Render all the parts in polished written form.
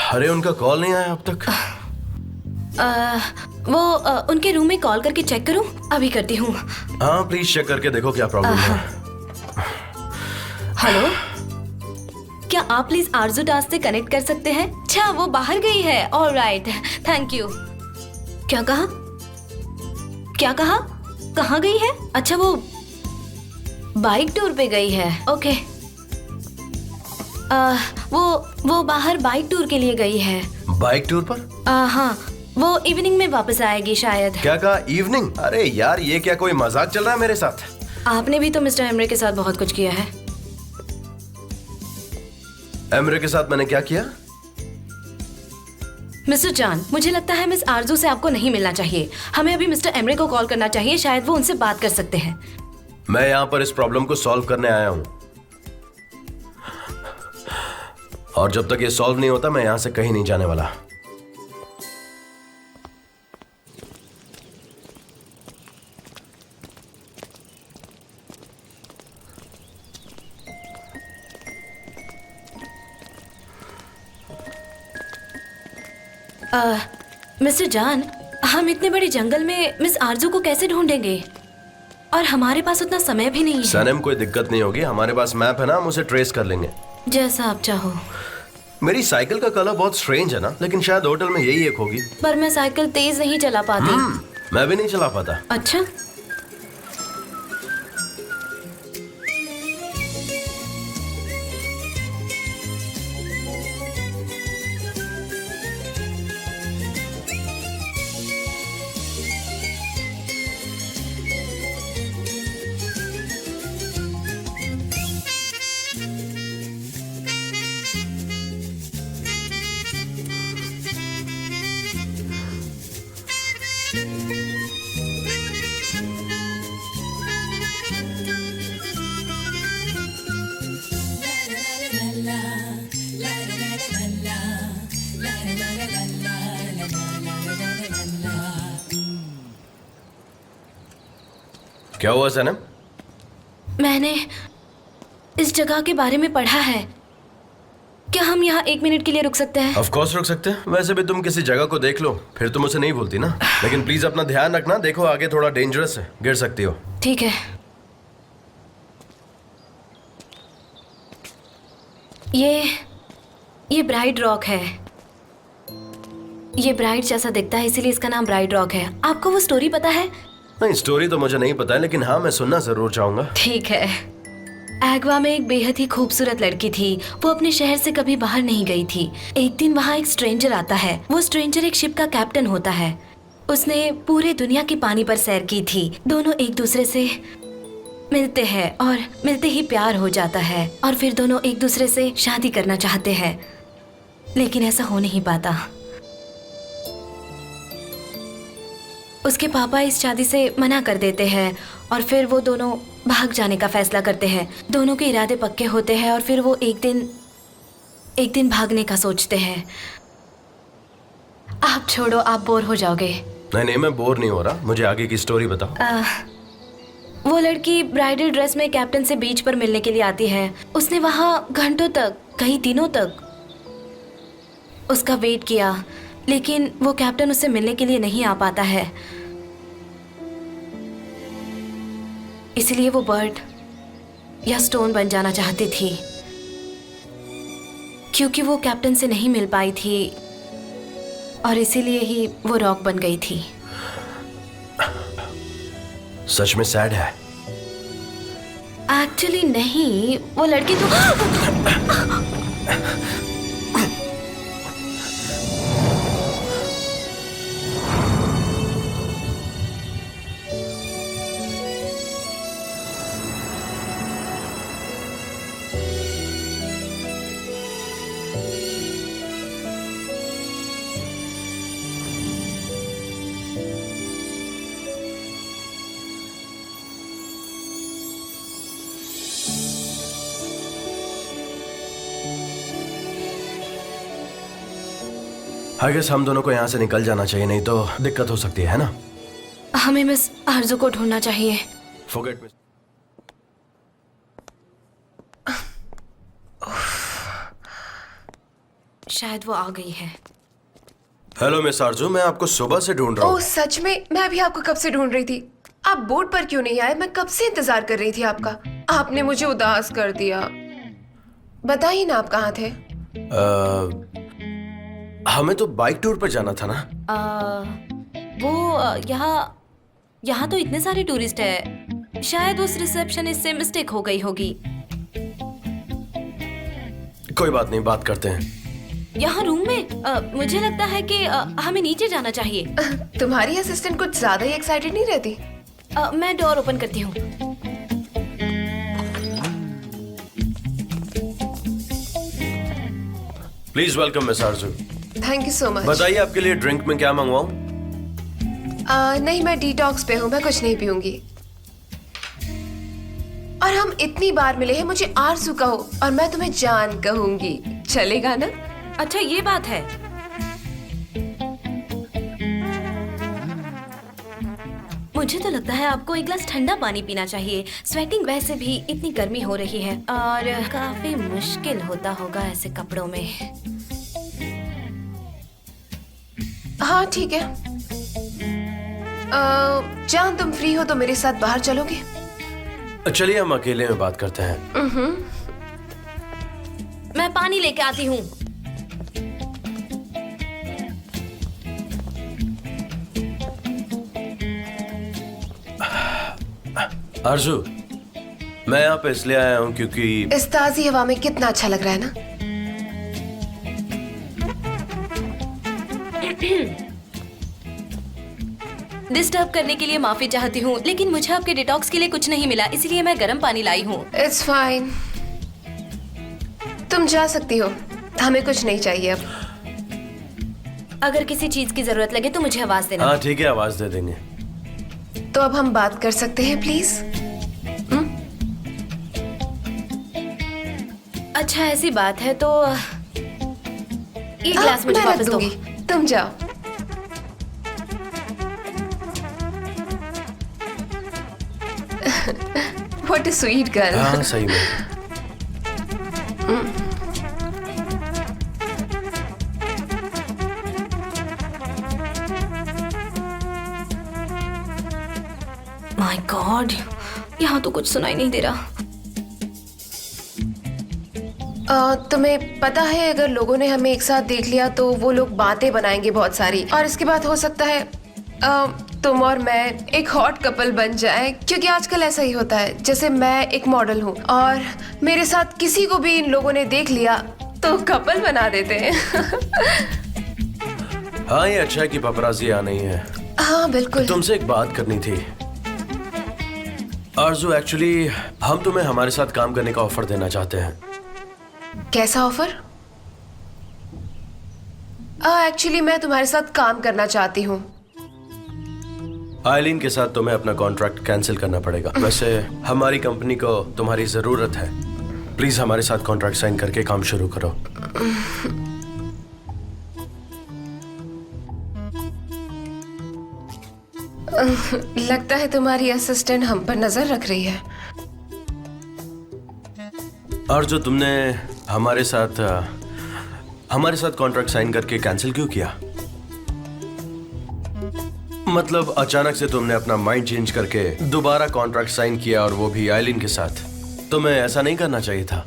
अरे उनका कॉल नहीं आया अब तक। उनके रूम में कॉल करके चेक करूं? अभी करती हूँ। हाँ प्लीज चेक करके देखो क्या प्रॉब्लम है। हेलो, क्या आप प्लीज आरजू दास से कनेक्ट कर सकते हैं? अच्छा, वो बाहर गई है। Alright, thank you. क्या कहा? क्या कहा? कहाँ गई है? अच्छा, वो बाइक टूर पे गई है। ओके। वो बाहर बाइक टूर के लिए गई है। बाइक टूर पर? हाँ, वो इवनिंग में वापस आएगी शायद। क्या कहा, इवनिंग? अरे यार ये क्या कोई मजाक चल रहा है मेरे साथ? आपने भी तो मिस्टर एमरे के साथ बहुत कुछ किया है। एमरे के साथ मैंने क्या किया? मिस्टर जान, मुझे लगता है मिस आरजू से आपको नहीं मिलना चाहिए। हमें अभी मिस्टर एमरे को कॉल करना चाहिए, शायद वो उनसे बात कर सकते हैं। मैं यहाँ पर इस प्रॉब्लम को सॉल्व करने आया हूँ, और जब तक ये सॉल्व नहीं होता मैं यहाँ से कहीं नहीं जाने वाला। मिस्टर जान, हम इतने बड़े जंगल में मिस आरजू को कैसे ढूंढेंगे? और हमारे पास उतना समय भी नहीं है। सनम कोई दिक्कत नहीं होगी, हमारे पास मैप है ना, हम उसे ट्रेस कर लेंगे। जैसा आप चाहो। मेरी साइकिल का कलर बहुत स्ट्रेंज है ना, लेकिन शायद होटल में यही एक होगी। पर मैं साइकिल तेज नहीं चला पाती। मैं भी नहीं चला पाता। अच्छा, क्या हुआ सनम? मैंने इस जगह के बारे में पढ़ा है। क्या हम यहाँ 1 मिनट के लिए रुक सकते हैं? ऑफ कोर्स रुक सकते हैं। वैसे भी तुम किसी जगह को देख लो, फिर तुम उसे नहीं भूलती ना। लेकिन प्लीज अपना ध्यान रखना, देखो आगे थोड़ा डेंजरस है, गिर सकती हो। ठीक है। ये ब्राइड रॉक है। ये ब्राइड जैसा दिखता है, इसीलिए इसका नाम ब्राइड रॉक है। आपको वो स्टोरी पता है? नहीं, स्टोरी तो मुझे नहीं पता है, लेकिन हाँ मैं सुनना जरूर चाहूंगा। ठीक है। एग्वा में एक बेहद ही खूबसूरत लड़की थी। वो अपने शहर से कभी बाहर नहीं गई थी। एक दिन वहाँ एक स्ट्रेंजर आता है। वो स्ट्रेंजर एक शिप का कैप्टन होता है। उसने पूरे दुनिया के पानी पर सैर की थी। दोनों एक दूसरे से मिलते हैं और मिलते ही प्यार हो जाता है, और फिर दोनों एक दूसरे से शादी करना चाहते हैं, लेकिन ऐसा हो नहीं पाता। उसके पापा इस शादी से मना कर देते हैं, और फिर वो दोनों भाग जाने का फैसला करते हैं। दोनों के इरादे पक्के होते हैं, और फिर वो एक दिन भागने का सोचते हैं। आप छोड़ो, आप बोर हो जाओगे। नहीं, मैं बोर नहीं हो रहा, मुझे आगे की स्टोरी बताओ। वो लड़की ब्राइडल ड्रेस में कैप्टन से बीच पर मिलने के लिए आती है। उसने वहाँ घंटों तक, कई दिनों तक उसका वेट किया, लेकिन वो कैप्टन उससे मिलने के लिए नहीं आ पाता है। इसलिए वो बर्ड या स्टोन बन जाना चाहती थी, क्योंकि वो कैप्टन से नहीं मिल पाई थी, और इसीलिए ही वो रॉक बन गई थी। सच में सैड है? एक्चुअली नहीं, वो लड़की तो आई गेस हम दोनों को यहाँ से निकल जाना चाहिए, नहीं तो दिक्कत हो सकती है ना? हमें मिस आरजू को ढूंढना चाहिए। Forget miss. शायद वो आ गई है। हेलो मिस आरजू, मैं आपको सुबह से ढूंढ रहा ओह हूँ। सच में? मैं भी आपको कब से ढूंढ रही थी। आप बोर्ड पर क्यों नहीं आए? मैं कब से इंतजार कर रही थी आपका। आपने मुझे उदास कर दिया। बताइए ना, आप कहाँ थे? हमें तो बाइक टूर पर जाना था ना। यहाँ तो इतने सारे टूरिस्ट है, शायद उस रिसेप्शनिस्ट से मिस्टेक हो गई होगी। कोई बात नहीं, बात करते हैं। यहाँ रूम में मुझे लगता है कि हमें नीचे जाना चाहिए। तुम्हारी असिस्टेंट कुछ ज्यादा ही एक्साइटेड नहीं रहती? मैं डोर ओपन करती हूँ। Please welcome miss Aarzoo. Thank you so much. बताइए आपके लिए ड्रिंक में क्या मंगवाऊं? नहीं, मैं डिटॉक्स पे हूँ, मैं कुछ नहीं पीऊंगी। और हम इतनी बार मिले हैं, मुझे आरजू कहो और मैं तुम्हें जान कहूंगी, चलेगा ना? अच्छा, ये बात है। मुझे तो लगता है आपको एक गिलास ठंडा पानी पीना चाहिए। स्वेटिंग वैसे भी इतनी गर्मी हो रही है और काफी मुश्किल होता होगा ऐसे कपड़ों में। हाँ ठीक है। जान, तुम फ्री हो तो मेरे साथ बाहर चलोगे? चलिए हम अकेले में बात करते हैं। मैं पानी लेके आती हूँ। आरजू, मैं यहाँ पे इसलिए आया हूँ क्योंकि इस ताजी हवा में कितना अच्छा लग रहा है ना। डिस्टर्ब करने के लिए माफी चाहती हूँ, लेकिन मुझे आपके डिटॉक्स के लिए कुछ नहीं मिला, इसलिए मैं गर्म पानी लाई हूँ। इट्स फाइन, तुम जा सकती हो, हमें कुछ नहीं चाहिए अब। अगर किसी चीज की जरूरत लगे तो मुझे आवाज देना। हाँ ठीक है, आवाज दे देंगे। तो अब हम बात कर सकते हैं प्लीज? अच्छा, ऐसी बात है तो ये गिलास मुझे मैं रख वापस दो। दूंगी, तुम जाओ। What a sweet girl. हाँ सही में। माय गॉड, यहाँ तो कुछ सुनाई नहीं दे रहा। तुम्हें पता है, अगर लोगों ने हमें एक साथ देख लिया तो वो लोग बातें बनाएंगे बहुत सारी, और इसके बाद हो सकता है तुम और मैं एक हॉट कपल बन जाए, क्योंकि आजकल ऐसा ही होता है। जैसे मैं एक मॉडल हूँ और मेरे साथ किसी को भी इन लोगों ने देख लिया तो कपल बना देते हैं। हाँ ये अच्छा है कि पपराजी आ नहीं है। हाँ बिल्कुल। तुमसे एक बात करनी थी आरजू। एक्चुअली हम तुम्हें हमारे साथ काम करने का ऑफर देना चाहते हैं। कैसा ऑफर? एक्चुअली मैं तुम्हारे साथ काम करना चाहती हूँ। आइलिन के साथ तुम्हें अपना कॉन्ट्रैक्ट कैंसिल करना पड़ेगा। वैसे हमारी कंपनी को तुम्हारी जरूरत है। प्लीज हमारे साथ कॉन्ट्रैक्ट साइन करके काम शुरू करो। लगता है तुम्हारी असिस्टेंट हम पर नजर रख रही है। और जो तुमने हमारे साथ कॉन्ट्रैक्ट साइन करके कैंसिल क्यों किया? मतलब अचानक से तुमने अपना माइंड चेंज करके दोबारा कॉन्ट्रैक्ट साइन किया, और वो भी आइलिन के साथ। तुम्हें ऐसा नहीं करना चाहिए था।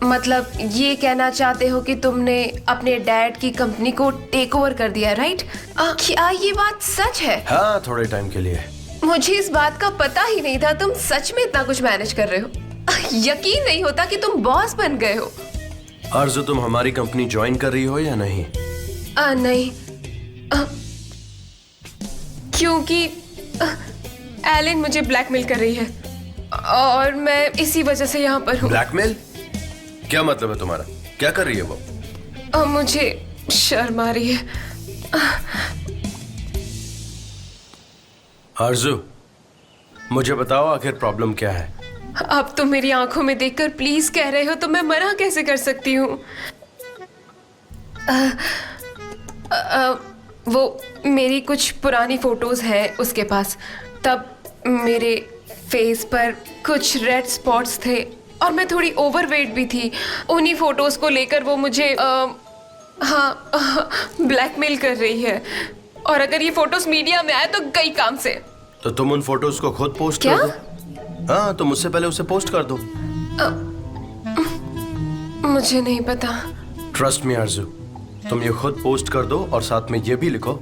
मतलब ये कहना चाहते हो कि तुमने अपने डैड की कंपनी को टेक ओवर कर दिया, राइट? क्या ये बात सच है? हाँ, थोड़े टाइम के लिए। मुझे इस बात का पता ही नहीं था। तुम सच में इतना कुछ मैनेज कर रहे हो? यकीन नहीं होता कि तुम बॉस बन गए हो। आरज़ू, तुम हमारी कंपनी ज्वाइन कर रही हो या नहीं? नहीं, क्योंकि एलिन मुझे ब्लैकमेल कर रही है और मैं इसी वजह से यहाँ पर हूँ। ब्लैकमेल? क्या मतलब है तुम्हारा? क्या कर रही है वो? मुझे शर्म आ रही है। आरज़ू, मुझे बताओ आखिर प्रॉब्लम क्या है? अब तो मेरी आंखों में देखकर प्लीज कह रहे हो तो मैं मना कैसे कर सकती हूँ? वो मेरी कुछ पुरानी फोटोज हैं उसके पास। तब मेरे फेस पर कुछ रेड स्पॉट्स थे और मैं थोड़ी ओवरवेट भी थी। उन्हीं फोटोज को लेकर वो मुझे ब्लैकमेल कर रही है, और अगर ये फोटोज मीडिया में आए तो गई काम से। तो तुम उन फोटोज को खुद पोस्ट क्या? कर दो। हाँ, तुम उससे पहले उसे पोस्ट कर दो। मुझे नहीं पता। ट्रस्ट मी आरजू, तुम ये खुद पोस्ट कर दो और साथ में ये भी लिखो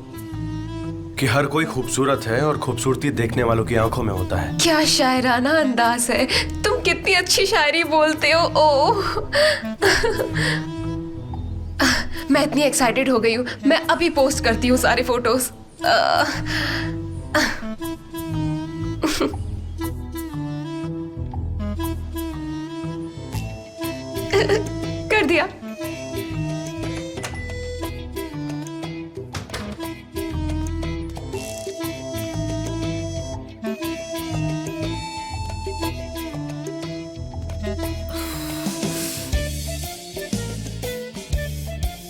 कि हर कोई खूबसूरत है और खूबसूरती देखने वालों की आंखों में होता है। क्या शायराना अंदाज है, तुम कितनी अच्छी शायरी बोलते हो। ओह मैं इतनी एक्साइटेड हो गई हूँ, मैं अभी पोस्ट करती हूँ सारे फोटोज। कर दिया।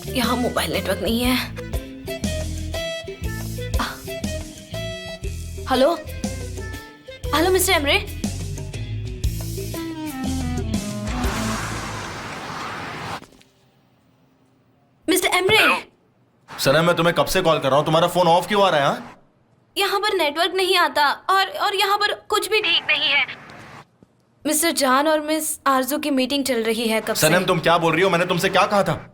यहाँ मोबाइल नेटवर्क नहीं है। Hello hello mister Emre. Mister Emre, सनम, मैं तुम्हें कब से कॉल कर रहा हूँ, तुम्हारा फोन ऑफ क्यों आ रहा है? हाँ? यहाँ पर नेटवर्क नहीं आता और यहाँ पर कुछ भी ठीक नहीं है। मिस्टर जान और मिस आरजू की मीटिंग चल रही है कब सनम, से। तुम क्या बोल रही हो? मैंने तुमसे क्या कहा था?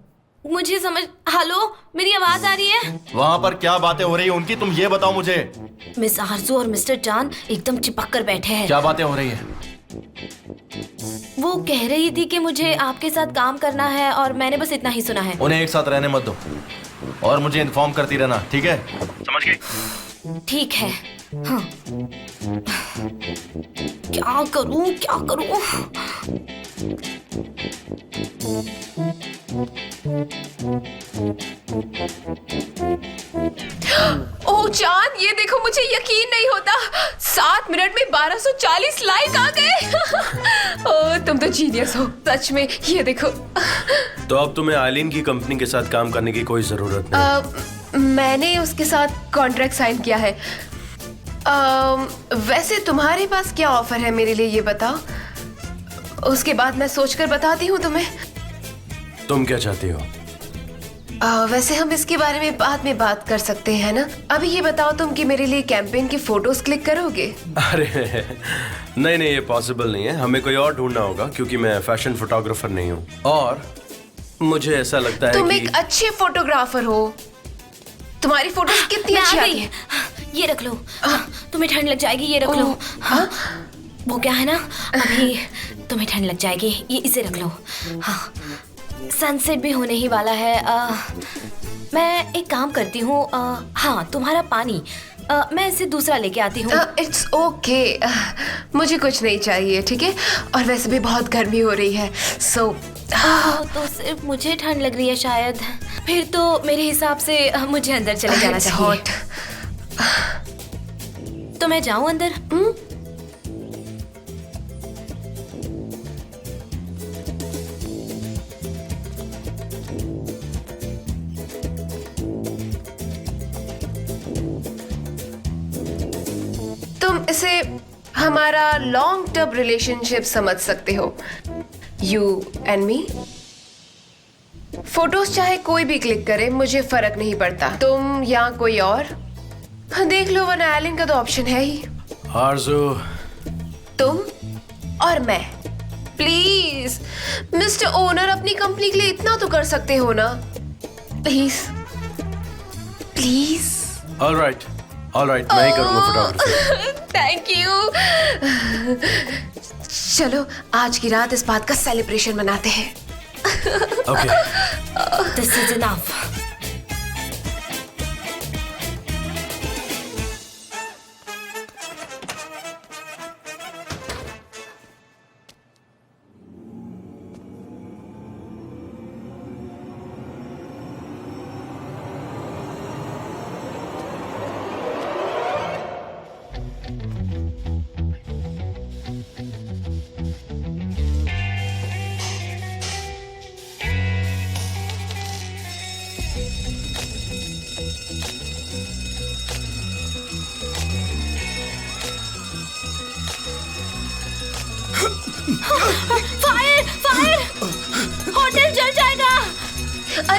मुझे समझ। हेलो, मेरी आवाज आ रही है? वहाँ पर क्या बातें हो रही है उनकी, तुम ये बताओ मुझे। मिस आरजू और मिस्टर जान एकदम चिपक कर बैठे हैं। क्या बातें हो रही है? वो कह रही थी कि मुझे आपके साथ काम करना है और मैंने बस इतना ही सुना है। उन्हें एक साथ रहने मत दो और मुझे इन्फॉर्म करती रहना, ठीक है? समझ गई? ठीक है। हाँ। क्या करूं क्या करूं? ओह चांद, ये देखो, मुझे यकीन नहीं होता, 7 मिनट में 1240 लाइक आ गए। ओह तुम तो जीनियस हो सच में। ये देखो। तो अब तुम्हें आइलिन की कंपनी के साथ काम करने की कोई जरूरत नहीं। मैंने उसके साथ कॉन्ट्रैक्ट साइन किया है। वैसे तुम्हारे पास क्या ऑफर है मेरे लिए, ये बताओ, उसके बाद मैं सोचकर बताती हूँ तुम्हें। तुम क्या चाहती हो? वैसे हम इसके बारे में बाद में बात कर सकते हैं ना। अभी ये बताओ तुम कि मेरे लिए कैंपेन की फोटोज क्लिक करोगे? अरे नहीं नहीं, ये पॉसिबल नहीं है। हमें कोई और ढूंढना होगा क्योंकि मैं फैशन फोटोग्राफर नहीं हूँ, और मुझे ऐसा लगता है तुम कि एक अच्छे फोटोग्राफर हो, तुम्हारी फोटोज कितनी मैं अच्छी आ आती गई। है। ये रख लो, तुम्हें ठंड लग जाएगी। ये रख लो। हाँ, वो क्या है ना, अभी तुम्हें ठंड लग जाएगी, ये इसे रख लो। हाँ, सनसेट भी होने ही वाला है। मैं एक काम करती हूँ, हाँ तुम्हारा पानी मैं इसे दूसरा लेके आती हूँ। इट्स ओके, मुझे कुछ नहीं चाहिए, ठीक है? और वैसे भी बहुत गर्मी हो रही है, सो तो सिर्फ मुझे ठंड लग रही है शायद। फिर तो मेरे हिसाब से मुझे अंदर चले जाना इट्स चाहिए। हॉट। तो मैं जाऊँ अंदर? तुम इसे हमारा लॉन्ग टर्म रिलेशनशिप समझ सकते हो, यू एंड मी। फोटोज चाहे कोई भी क्लिक करे, मुझे फर्क नहीं पड़ता, तुम या कोई और। देख लो, वरना आइलिन का तो ऑप्शन है ही। आरजू, तुम और मैं। प्लीज मिस्टर ओनर, अपनी कंपनी के लिए इतना तो कर सकते हो ना, प्लीज प्लीज। ऑलराइट मैं ही करूंगा फोटोग्राफी। Thank you. चलो आज की रात इस बात का सेलिब्रेशन मनाते हैं। ओके। This is enough.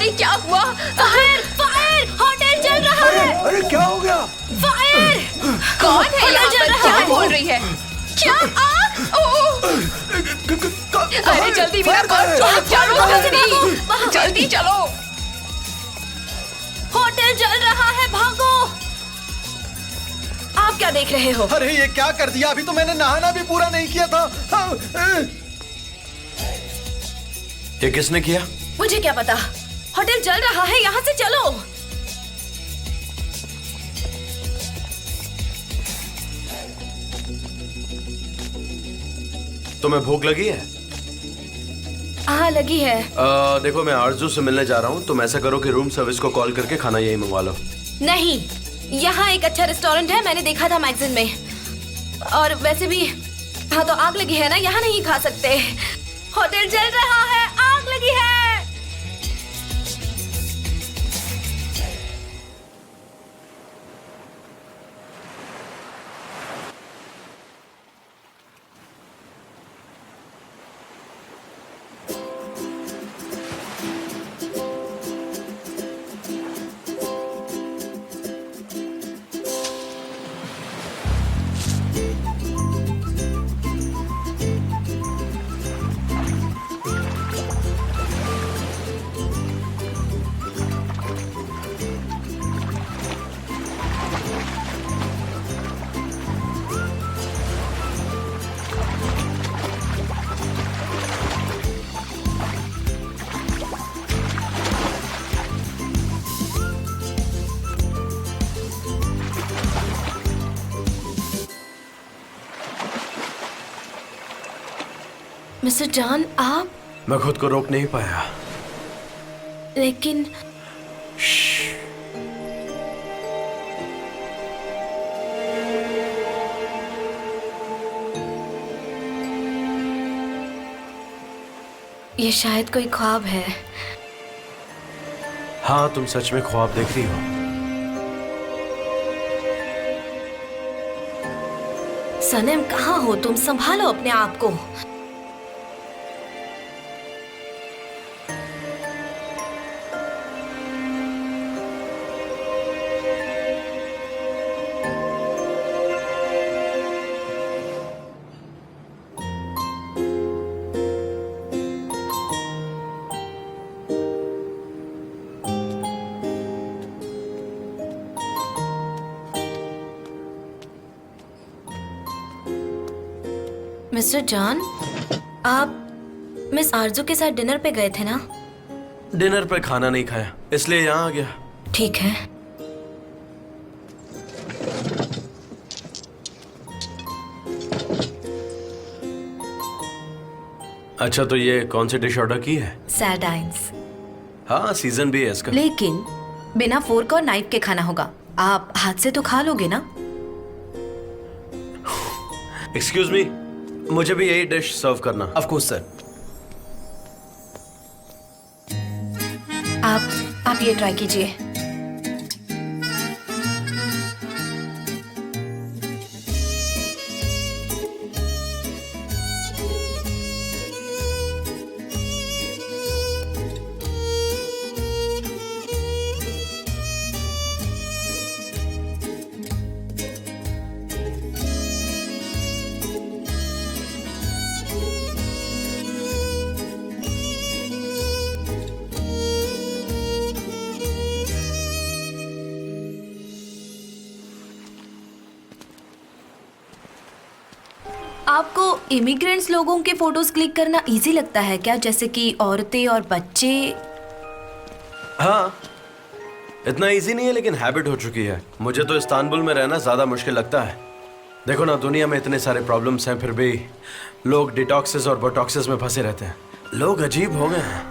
अरे क्या हुआ? फायर फायर होटल जल रहा है। अरे क्या हो गया? फायर कौन है होटल यहाँ जल पर? रहा क्या है। बोल रही है? क्या आग? ओह! अरे जल्दी मीरा, चलो जल्दी, जल्दी चलो। होटल जल रहा है, भागो। आप क्या देख रहे हो? अरे ये क्या कर दिया? अभी तो मैंने नहाना भी पूरा नहीं किया था। ये किसने किया? मुझे क्या पता, होटल जल रहा है, यहाँ से चलो। तुम्हें भूख लगी है? हाँ लगी है। देखो मैं आरजू से मिलने जा रहा हूँ, तुम ऐसा करो कि रूम सर्विस को कॉल करके खाना यही मंगवा लो। नहीं, यहाँ एक अच्छा रेस्टोरेंट है, मैंने देखा था मैगजीन में। और वैसे भी हाँ तो आग लगी है ना, यहाँ नहीं खा सकते। होटल जल रहा है, आग लगी है। मिस्टर जॉन, आप? मैं खुद को रोक नहीं पाया। लेकिन ये शायद कोई ख्वाब है। हाँ, तुम सच में ख्वाब देख रही हो। सनम, कहाँ हो तुम? संभालो अपने आप को। मिस्टर जॉन, आप मिस आरजू के साथ डिनर पे गए थे ना? डिनर पे खाना नहीं खाया, इसलिए यहाँ आ गया। ठीक है। अच्छा, तो ये कौन सी डिश ऑर्डर की है? सैर्डाइन्स। हाँ, सीजन भी है इसका। लेकिन बिना फोर्क और नाइफ के खाना होगा। आप हाथ से तो खा लोगे ना? एक्सक्यूज मी, मुझे भी यही डिश सर्व करना। Of course sir. आप ये ट्राई कीजिए। आपको इमिग्रेंट्स लोगों के फोटोज क्लिक करना इजी लगता है क्या, जैसे कि औरतें और बच्चे? हाँ, इतना इजी नहीं है, लेकिन हैबिट हो चुकी है। मुझे तो इस्तांबुल में रहना ज्यादा मुश्किल लगता है। देखो ना, दुनिया में इतने सारे प्रॉब्लम्स हैं, फिर भी लोग डिटॉक्सेस और बोटॉक्सेस में फंसे रहते हैं। लोग अजीब हो गए हैं।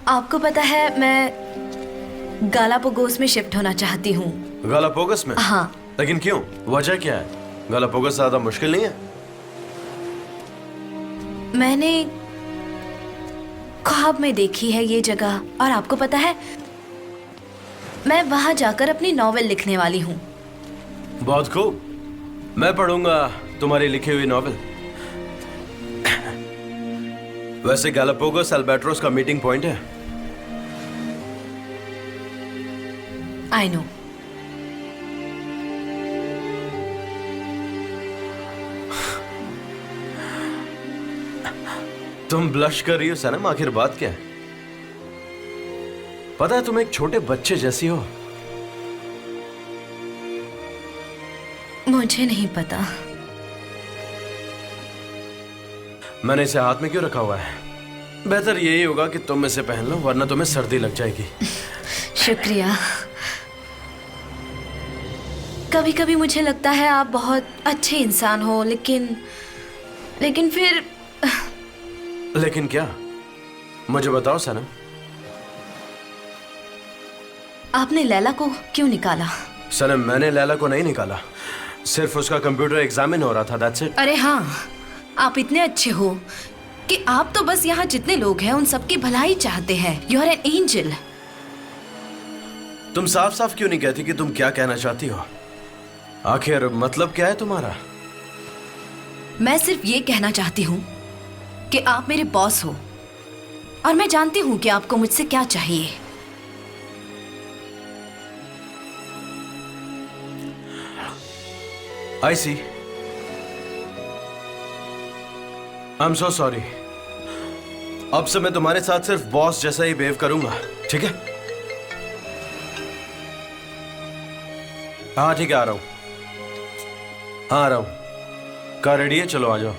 आपको पता है, मैं गालापागोस में शिफ्ट होना चाहती हूँ। गालापागोस में? हाँ। लेकिन क्यों? वजह क्या है? गालापागोस ज्यादा मुश्किल नहीं है? मैंने ख्वाब में देखी है ये जगह, और आपको पता है, मैं वहां जाकर अपनी नॉवेल लिखने वाली हूँ। बहुत खूब, मैं पढ़ूंगा तुम्हारी लिखी हुई नॉवेल। वैसे गालापागोस अल्बाट्रोस का मीटिंग पॉइंट है। I know. तुम ब्लश कर रही हो सनम, आखिर बात क्या है? पता है तुम एक छोटे बच्चे जैसी हो। मुझे नहीं पता। मैंने इसे हाथ में क्यों रखा हुआ है? बेहतर यही होगा कि तुम इसे पहन लो, वरना तुम्हें सर्दी लग जाएगी। शुक्रिया। कभी कभी मुझे लगता है आप बहुत अच्छे इंसान हो, लेकिन फिर लेकिन क्या? मुझे बताओ सनम। आपने लैला को क्यों निकाला? सनम, मैंने लैला को नहीं निकाला, सिर्फ उसका कंप्यूटर एग्जामिन हो रहा था, दैट्स इट। अरे हाँ, आप इतने अच्छे हो कि आप तो बस यहाँ जितने लोग हैं उन सबकी भलाई चाहते हैं। You are an angel. तुम साफ साफ क्यों नहीं कहती कि तुम क्या कहना चाहती हो? आखिर मतलब क्या है तुम्हारा? मैं सिर्फ ये कहना चाहती हूँ कि आप मेरे बॉस हो और मैं जानती हूँ कि आपको मुझसे क्या चाहिए। I see. I am so sorry. अब से मैं तुम्हारे साथ सिर्फ बॉस जैसा ही बिहेव करूंगा, ठीक है? हाँ ठीक है, आ रहा हूं। हाँ आ रहा हूं। कार रेडी है? चलो आ जाओ।